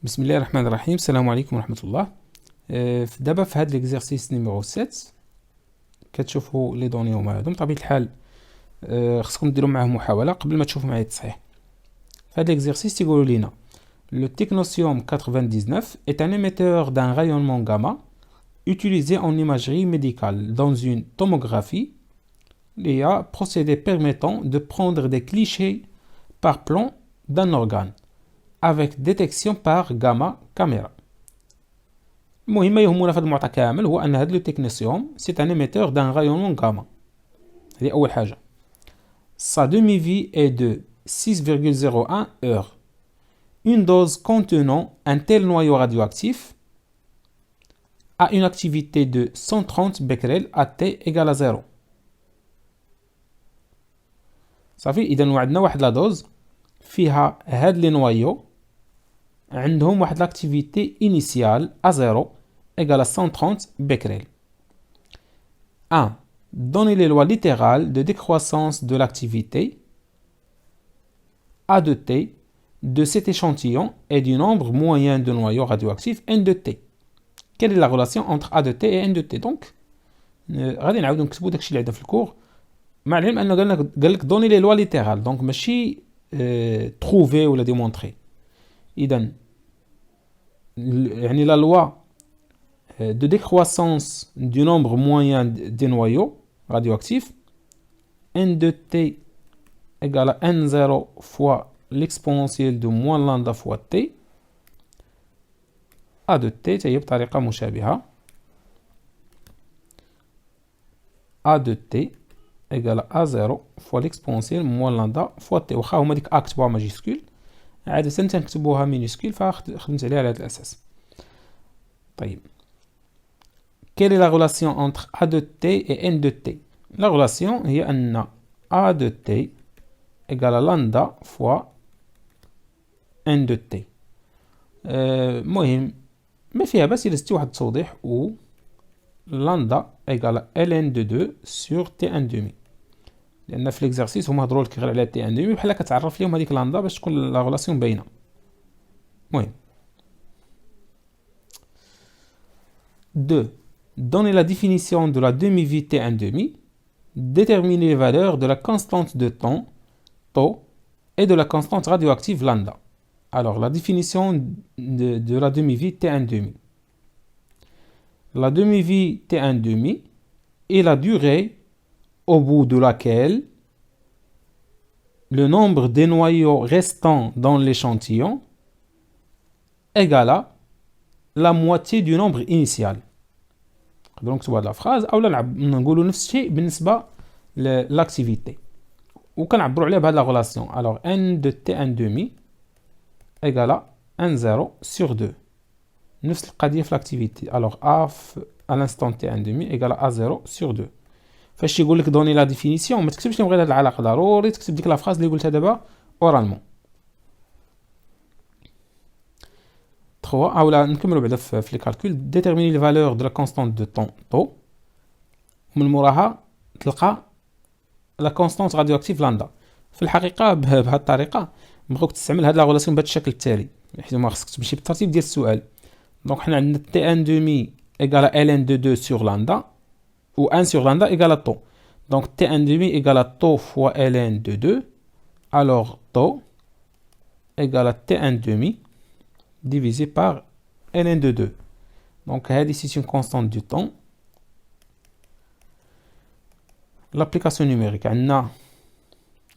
بسم الله الرحمن الرحيم. السلام عليكم ورحمة الله. دابا في هاد ليكزارسيس نيميرو 7 كتشوفوا لي دوني هما هادو بطبيعة الحال. خصكم ديروا معاه محاولة قبل ما تشوفوا معايا التصحيح. في هاد ليكزارسيس تيقولوا لينا le technetium 99 est un émetteur d'un rayonnement gamma utilisé en imagerie médicale dans une tomographie. Il y a procédé permettant de prendre des clichés par plan d'un organe avec détection par gamma caméra. المهم ما يهمنا في هذا المعطى كامل هو ان هذا لو تكنيسيوم سي ان ايميتور دان رايونمون غاما. هذه اول حاجه. Sa demi-vie est de 6,01 heures. Une dose contenant un tel noyau radioactif a une activité de 130 becquerel à T égale à 0. صافي اذا عندنا واحد لا دوز فيها هاد لي نوايو عندهم واحد لاكتيفيتي initiale à 0 égale à 130 becquerel. 1. Donnez les lois littérales de décroissance de l'activité A de T de cet échantillon et du nombre moyen de noyaux radioactifs N de T. Quelle est la relation entre A de T et N de T? Donc, غادي نعاودو نكتبو داكشي اللي عندنا في الكور، مع العلم انه قال لك دوني لي لوا ليترال، دونك ماشي تروفي ولا ديمونطري. اذا يعني la loi de décroissance du nombre moyen des noyaux radioactifs N de T égale à N0 fois l'exponentielle de moins lambda fois T. A de T تهي بطريقة مشابهة. A de T égale à A0 fois l'exponentielle moins lambda fois T. واخا هما ديك A كتبوها ماجيسكول، عادة تنكتبوها مينيسكول، فخدمت عليها على هذا الأساس. طيب، quelle est la relation entre A de T et N de T? La relation هي أن A de T égale à lambda fois N de T. مهم ما فيها بس إلا زدتي واحد التوضيح و lambda égale à ln de 2 sur T1 demi، لأن في l'exercice هما هضروا لك غير على T1 demi بحال كتعرف ليهم هذيك لامدا باش تكون لا غولاسيون باينة. المهم 2. Donnez la définition de la demi-vie T1 demi. Déterminez les valeurs de la constante de temps, tau, et de la constante radioactive lambda. Alors, la définition de la demi-vie T1 demi. La demi-vie T1 demi est la durée au bout de laquelle le nombre des noyaux restants dans l'échantillon égale à la moitié du nombre initial. نقدروا نكتبوا هذه الفراز اولا نقولوا نفس الشيء بالنسبه لاكتيفيتي وكنعبروا عليها بهذه لا غولاسيون. alors n de T1 demi égale à N0 sur 2. نفس القضيه في لاكتيفيتي. alors A à l'instant T1 demi égale à A0 sur 2. فاش يقول لك دوني لا ديفينيسيون ما تكتبش لهم غير هذه العلاقه، ضروري تكتب ديك لا فراز اللي قلتها دابا اورالمون. 3 اولا نكملوا بعدا في لي كالكول. ديتيرميني لي فالور دو لا كونستانت دو طون طو، ومن موراها تلقى لا كونستانت راديوأكتيف لامدا. في الحقيقه بهذه الطريقه نبغيوك تستعمل هاد لا غولاسيون بهذا الشكل التالي، حيت ما خصك تمشي بالترتيب ديال السؤال. دونك حنا عندنا T1 demi égale à ln de 2 sur lambda ou 1 sur lambda égale à tau. Donc T1 demi égale à tau fois ln de 2. Alors tau égale à T1 demi divisé par ln de 2. Donc c'est une constante du temps. L'application numérique, on a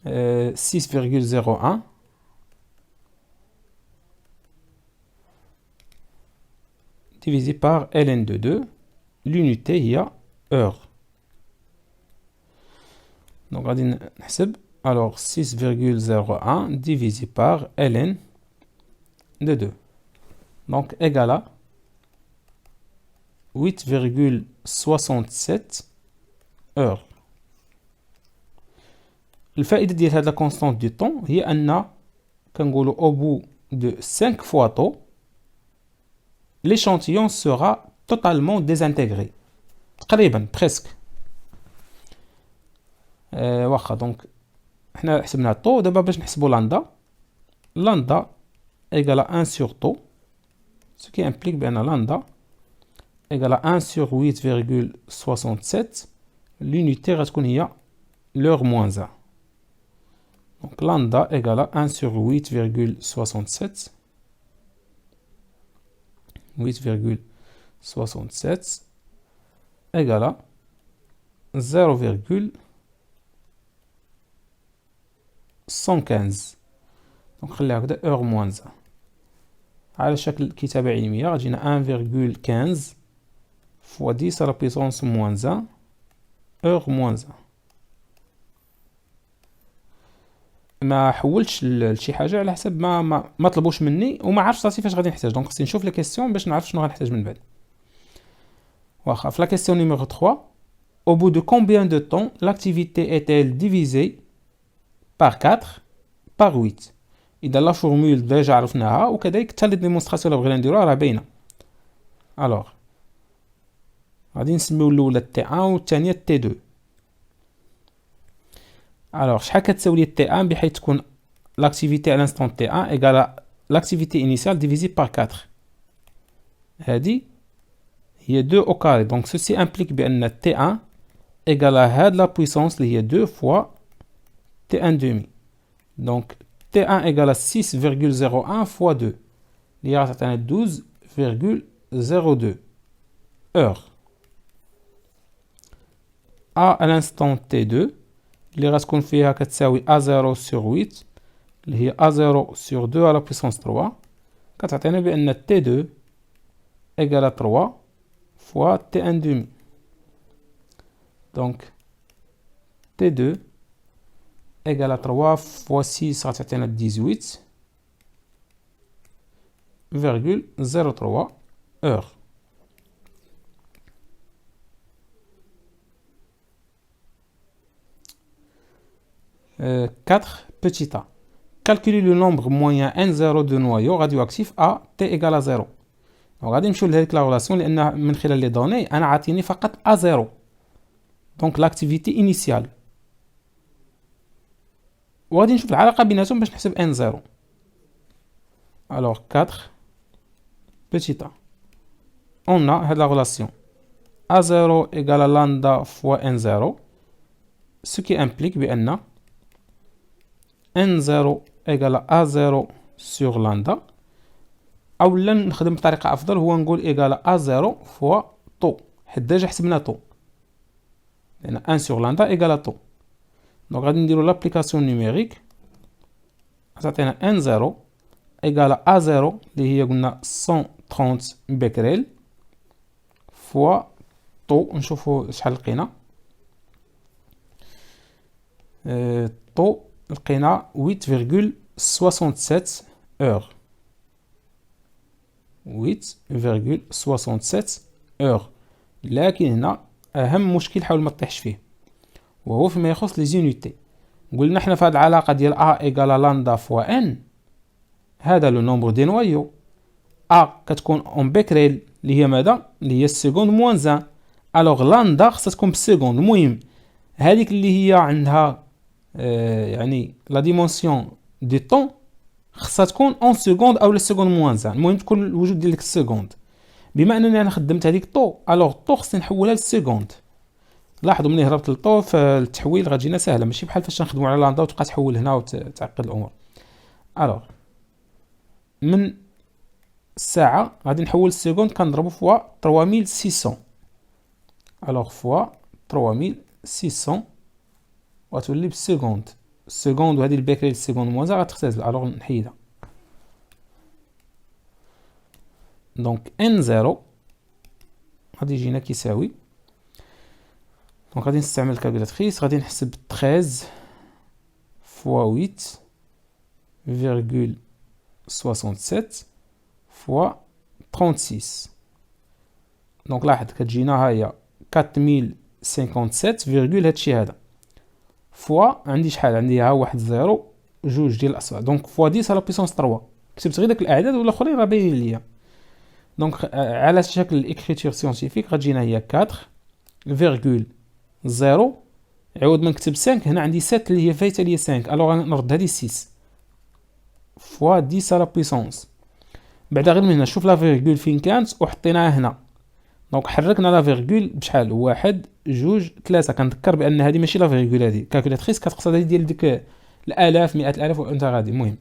6,01 divisé par ln de 2. L'unité il y a heure. Donc on va نحسب. Alors 6,01 divisé par ln de 2. Donc égal à 8,67 heures. الفائدة ديال هاد لا كونستانت دو طون هي أن كنقولو au bout de 5 fois tau l'échantillon sera totalement désintégré. تقريبا presque. واخا دونك حنا حسبنا طو، دابا باش نحسبو لاندا égale à 1 sur tau ce qui implique بأن lambda égale à 1 sur 8,67. L'unité غتكون هي l'heure moins 1. Donc lambda égale à 1 sur 8,67. 8,67 égale à 0,115. Donc خليها هكذا heure moins 1 على شكل كتابة علمية. غتجينا 1,15 fois 10 à la puissance moins 1 heure moins 1. ما حولتش لشي حاجه على حسب ما طلبوش مني وما عرفتش راسي فاش غادي نحتاج. دونك خصني نشوف لي كيسيون باش نعرف شنو غنحتاج من بعد. واخا في لا كيسيون نيميرو 3 au bout de combien de temps l'activité est-elle divisée par 4 par 8. اذا لا فورمول ديجا عرفناها وكذلك حتى لي ديمونستراسيون اللي بغينا نديروها راه باينه. الوغ غادي نسميو الاولى تي 1 والثانيه تي 2. Alors, شحال كتساوي لي T1 بحيث تكون l'activité à l'instant T1 égale à l'activité initiale divisée par 4. هذه هي 2 au carré. Donc, ceci implique بأن T1 égale à هاد la puissance اللي هي 2 fois T1 demi. Donc, T1 égale à 6,01 fois 2. اللي غتعطينا 12,02 heures. À l'instant T2 اللي غتكون فيها كتساوي A0 sur 8 اللي هي A0 sur 2 à la puissance 3 كتعطينا بأن T2 égale à 3 fois T1 demi. Donc T2 égale à 3 fois 6 غتعطينا 18,03 heures. Euh, 4 petit a. Calculer le nombre moyen n0 de noyaux radioactifs à t égale à 0. Donc غادي نمشيو لهذيك لا ريلاسيون لان من خلال لي دوني انا عاطيني فقط a0. دونك لاكتيفيتي انيسيال. وغادي نشوف العلاقه بيناتهم باش نحسب n0. Alors 4 petit a. On a هاد لا ريلاسيون a0 égale à lambda fois n0 ce qui implique بأن n0 égale à a0 sur lambda. او لا نخدم بطريقه افضل هو نقول égale à a0 fois طو حيت ديجا حسبنا طو لان 1 sur lambda égale à طو. دونك غادي نديرو لابليكاسيون نيميريك غتعطينا n0 égale à a0 اللي هي قلنا 130 بكريل فوا طو. نشوفو شحال لقينا. طو لقينا 8,67 heures. 8,67 heures. لكن هنا اهم مشكل حاول ما تطيحش فيه وهو فيما يخص لي زونيتي. قلنا حنا في هذه العلاقه ديال a égale à lambda fois n هذا لو نومبر دي نوايو. a كتكون اون بكريل اللي هي ماذا اللي هي السكوند موان 1. الوغ لامدا خصها تكون بالسكوند. المهم هذيك اللي هي عندها يعني لا ديمونسيون دي طون خصها تكون اون سكوند او السكوند موان 1. المهم تكون الوجود ديال ديك السكوند. بما انني انا خدمت هذيك طو الوغ طو خصني نحولها للسكوند. لاحظوا ملي هربت للطو فالتحويل غتجينا سهله ماشي بحال فاش نخدموا على لامدا وتبقى تحول هنا وتعقد الامور. الوغ من الساعه غادي نحول السكوند كنضربو فوا 3600. الوغ فوا 3600 وتولي بالسكوند. السكوند وهذه البكري السكوند موازا غتختزل. الوغ نحيدها. دونك n0 غادي يجينا كيساوي دونك غادي نستعمل الكالكولاتريس. غادي نحسب 13 فوا 8,67 فوا 36. دونك لاحظ كتجينا ها هي 4057 هادشي هذا فوا عندي شحال عندي ها واحد زيرو جوج ديال الاصفار. دونك فوا 10 على بيسونس 3. كتبت غير داك الاعداد والاخرين راه باينين ليا. دونك على شكل الاكريتور سيانتيفيك غتجينا هي 4,0 عوض ما نكتب 5 هنا عندي 7 اللي هي فايته ليا 5. الوغ غنرد هذه 6 فوا 10 على بيسونس بعدا غير من هنا شوف لا فيرغول فين كانت وحطيناها هنا. دونك حركنا لا فيرغول بشحال، 1 2 3. كنذكر بان هذه ماشي لا فيرغول، هذه كالكولاتريس كتقصد هذه ديال ديك الالاف، مئات الالاف وانت غادي. المهم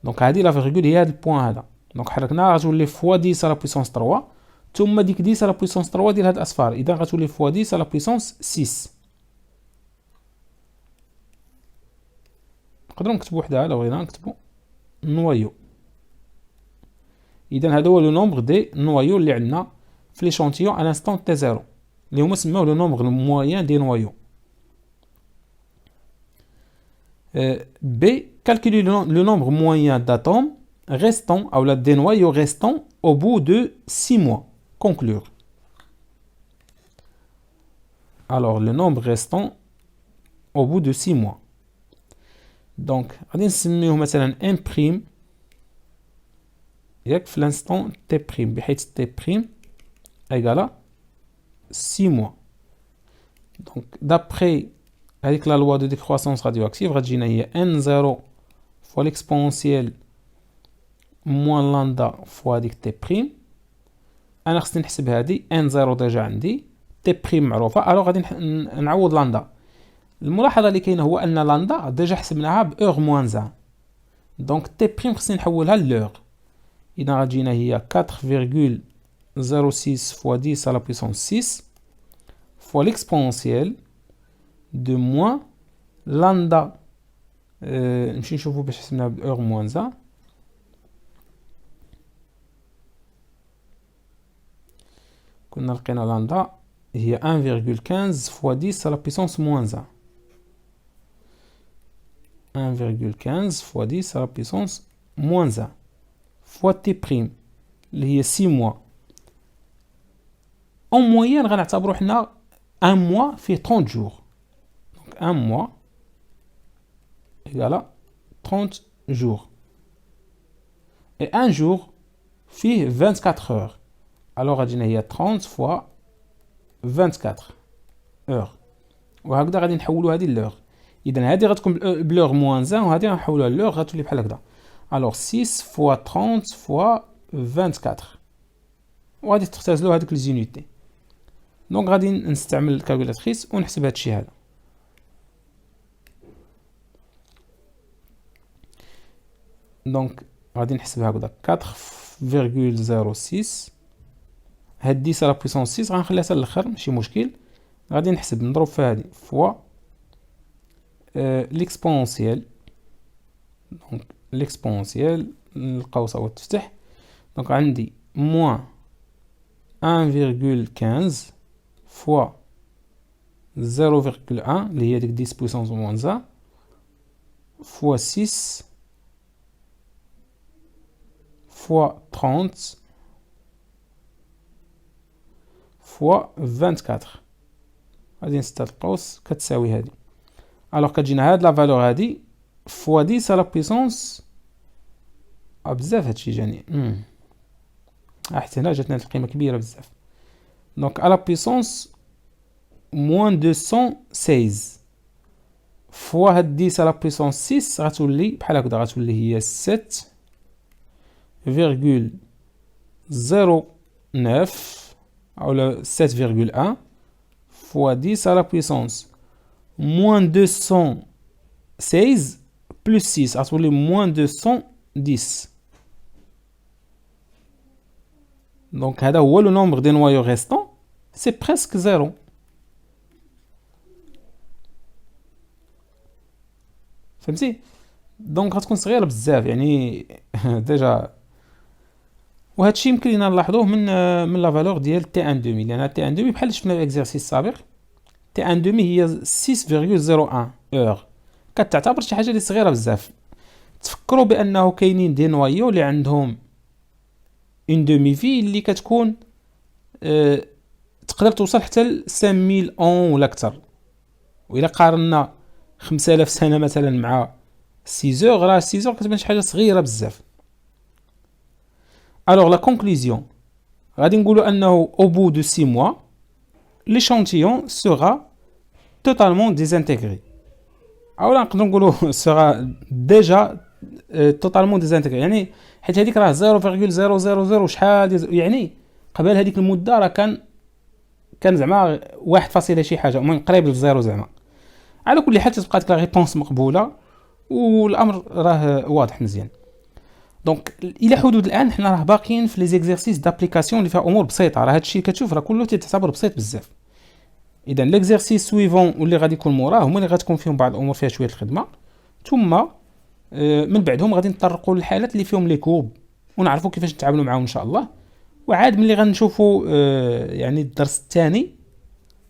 دونك هذه لا فيرغول هي هذا البوان هذا. دونك حركناها غتولي فوا 10 على بويسونس 3، ثم ديك 10 على بويسونس 3 ديال هاد الاصفار، اذا غتولي فوا 10 على بويسونس 6. نقدروا نكتبوا وحدها لو بغينا نكتبوا نوايو. اذا هذا هو لو نومبر دي نوايو اللي عندنا في ليشونتيون على انستون تي 0 اللي هما سماو لو نومبر مويان دي نوايو. B. Calculer le nombre moyen d'atomes restants ou des noyaux restants au bout de 6 mois. Conclure. Alors, le nombre restant au bout de 6 mois. Donc, on va dire مثلا M', في l'instant T', بحيث T' égale à 6 mois. Donc, d'après avec la loi de décroissance radioactive, غتجينا هي N0 fois l'exponentielle moins lambda fois ديك T'. أنا خصني نحسب هادي N0 ديجا عندي، T' معروفة، ألو غادي نعوض لاندا. الملاحظة اللي كاينة هو أن لاندا ديجا حسبناها بأوغ موان 1، دونك T' خصني نحولها لأوغ. إذا غتجينا هي 4,06 fois 10 à la puissance 6 fois l'exponentielle de moins lambda. نمشي نشوفو باش حسبناها بأوغ موان 1. كنا لقينا لاندا هي 1,15 fois 10 à la puissance moins 1. 1,15 fois 10 à la puissance moins 1 fois T' اللي هي 6 mois. En moyenne غنعتبرو حنا 1 mois فيه 30 jours. Donc 1 mois égale à 30 jours. Et 1 jour فيه 24 heures. Alors غتجينا هي 30 fois 24 heures. وهكذا غادي نحولوا هذه للور. اذا هذه غتكون بلور موان 1 وهذه غنحولوها للور، غتولي بحال هكذا. alors 6 fois 30 fois 24 وغادي تختزلوا هذوك لي زونيتي. دونك غادي نستعمل الكالكولاتريس ونحسب هذا الشيء هذا. دونك غادي نحسب هكذا 4,06. هاد 10 على بويسونس 6 غنخليها حتى الاخر ماشي مشكل. غادي نحسب نضرب في هذه فوا ليكسبونسيال. دونك ليكسبونسيال القوس او تفتح. دونك عندي موان 1,15 فوا 0,1 اللي هي ديك 10 بويسونس موان 1 فوا 6 فوا 30 فوا 24. غادي نسد القوس كتساوي هذه. الوغ كتجينا هاد لا فالور هادي فوا 10 على بويسونس بزاف. هادشي جاني حتى هنا جاتنا القيمه كبيره بزاف. دونك على بويسونس موان 216 فوا هاد 10 على بويسونس 6 غتولي بحال هكذا، غتولي هي 7,09 ou 7,1 fois 10 à la puissance moins 216 plus 6 غتولي moins 210. donc هذا هو le nombre des noyaux restants. c'est presque 0. فهمتي؟ دونك غتكون صغيره بزاف يعني ديجا. وهذا الشيء يمكن لينا نلاحظوه من لا فالور ديال تي ان دومي، لان تي ان دومي بحال شفنا في الاكزرسيس السابق تي ان دومي هي 6,01 اور. كتعتبر شي حاجه اللي صغيره بزاف. تفكروا بانه كاينين دي نوايو اللي عندهم اون دومي في اللي كتكون تقدر توصل حتى ل 5000 اون ولا اكثر. واذا قارنا 5000 سنه مثلا مع 6 اور، راه 6 اور كتبان شي حاجه صغيره بزاف. Alors la conclusion, غادي نقولوا أنه au bout de 6 mois, l'échantillon sera totalement désintégré. أو نقدر نقولوا sera déjà توتالمون ديزانتيغري، يعني حيت هذيك راه 0.000 شحال يعني قبل هذيك المده راه كان زعما واحد فاصلة شي حاجه، المهم قريب للزيرو زعما. على كل حال تبقى ديك لا ريبونس مقبوله والامر راه واضح مزيان. دونك الى حدود الان حنا راه باقيين في لي زيكزيرسيس دابليكاسيون اللي فيها امور بسيطه، راه هادشي كتشوف راه كله تيعتبر بسيط بزاف. اذا ليكزيرسيس سويفون واللي غادي يكون موراه هما اللي غتكون فيهم بعض الامور فيها شويه الخدمه، ثم من بعدهم غادي نطرقوا للحالات اللي فيهم لي كورب ونعرفوا كيفاش نتعاملوا معاهم ان شاء الله. وعاد ملي غنشوفوا يعني الدرس الثاني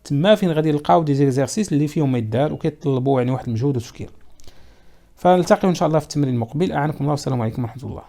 تما فين غادي نلقاو دي زيكزيرسيس اللي فيهم ما يدار وكيطلبوا يعني واحد المجهود وتفكير. فنلتقيو ان شاء الله في التمرين المقبل. اعانكم الله والسلام عليكم ورحمه الله.